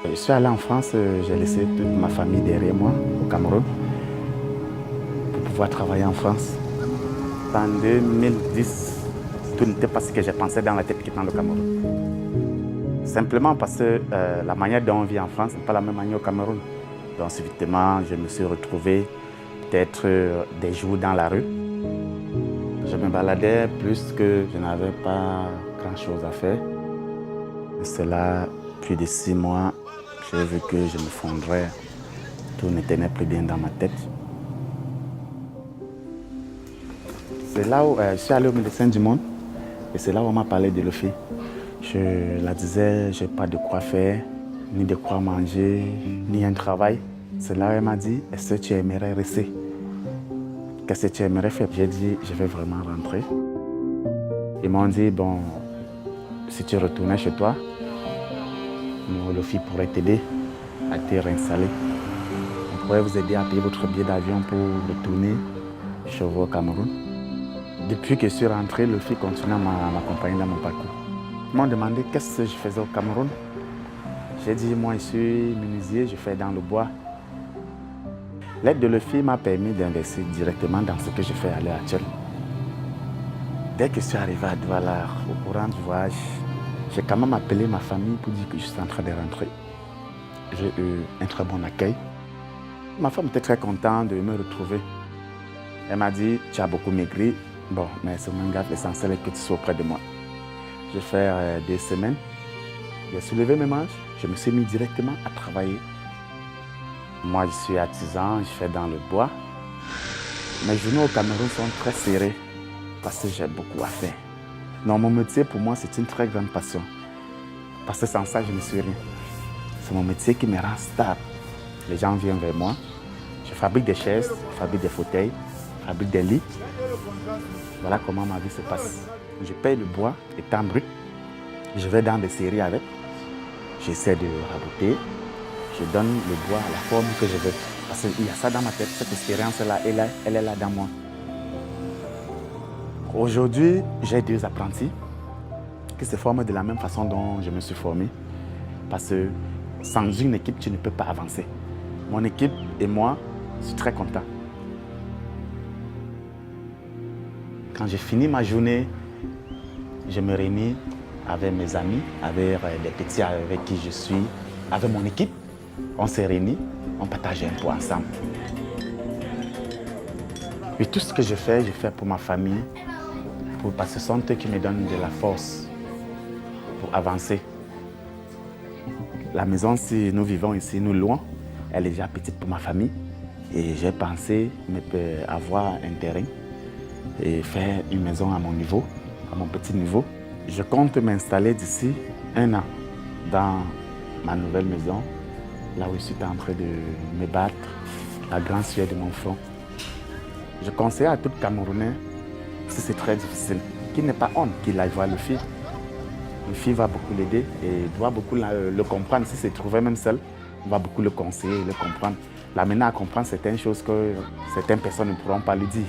Je suis allé en France, j'ai laissé toute ma famille derrière moi au Cameroun pour pouvoir travailler en France. En 2010, tout n'était pas ce que j'ai pensé dans la tête quittant le Cameroun. Simplement parce que la manière dont on vit en France n'est pas la même manière au Cameroun. Donc subitement, je me suis retrouvé peut-être des jours dans la rue. Je me baladais plus que je n'avais pas grand-chose à faire. Et cela, plus de 6 mois, j'ai vu que je m'effondrais. Tout ne tenait plus bien dans ma tête. C'est là où je suis allé au médecin du monde et c'est là où on m'a parlé de l'OFI. Je la disais, je n'ai pas de quoi faire, ni de quoi manger, ni un travail. C'est là où elle m'a dit, est-ce que tu aimerais rester? Qu'est-ce que tu aimerais faire? J'ai dit, je vais vraiment rentrer. Ils m'ont dit, bon, si tu retournais chez toi, l'OFI pourrait t'aider à te réinstaller. On pourrait vous aider à payer votre billet d'avion pour retourner chez vous au Cameroun. Depuis que je suis rentré, l'OFI continue à m'accompagner dans mon parcours. Ils m'ont demandé qu'est-ce que je faisais au Cameroun. J'ai dit, moi, je suis menuisier, je fais dans le bois. L'aide de l'OFI m'a permis d'investir directement dans ce que je fais à l'heure actuelle. Dès que je suis arrivé à Douala, au courant du voyage, j'ai quand même appelé ma famille pour dire que je suis en train de rentrer. J'ai eu un très bon accueil. Ma femme était très contente de me retrouver. Elle m'a dit, tu as beaucoup maigri. Bon, mais c'est mon gars, l'essentiel est que tu sois auprès de moi. J'ai fait 2 semaines. J'ai soulevé mes manches. Je me suis mis directement à travailler. Moi, je suis artisan, je fais dans le bois. Mes journées au Cameroun sont très serrées parce que j'ai beaucoup à faire. Non, mon métier, pour moi, c'est une très grande passion. Parce que sans ça, je ne suis rien. C'est mon métier qui me rend stable. Les gens viennent vers moi. Je fabrique des chaises, je fabrique des fauteuils, je fabrique des lits. Voilà comment ma vie se passe. Je paye le bois étant brut. Je vais dans des séries avec. J'essaie de raboter. Je donne le bois à la forme que je veux. Parce qu'il y a ça dans ma tête. Cette expérience-là, elle est là dans moi. Aujourd'hui, j'ai 2 apprentis qui se forment de la même façon dont je me suis formé. Parce que sans une équipe, tu ne peux pas avancer. Mon équipe et moi, je suis très content. Quand j'ai fini ma journée, je me réunis avec mes amis, avec les petits avec qui je suis, avec mon équipe. On s'est réunis, on partage un peu ensemble. Et tout ce que je fais pour ma famille, parce que ce sont eux qui me donnent de la force pour avancer. La maison, si nous vivons ici, nous louons, elle est déjà petite pour ma famille. Et j'ai pensé avoir un terrain et faire une maison à mon niveau, à mon petit niveau. Je compte m'installer d'ici 1 an dans ma nouvelle maison, là où je suis en train de me battre, la grande sueur de mon front. Je conseille à tout Camerounais, si c'est très difficile, qu'il n'ait pas honte, qu'il aille voir le fils. Le fils va beaucoup l'aider et doit beaucoup le comprendre. Si c'est trouvé même seul, on va beaucoup le conseiller, le comprendre. L'amener à comprendre certaines choses que certaines personnes ne pourront pas lui dire.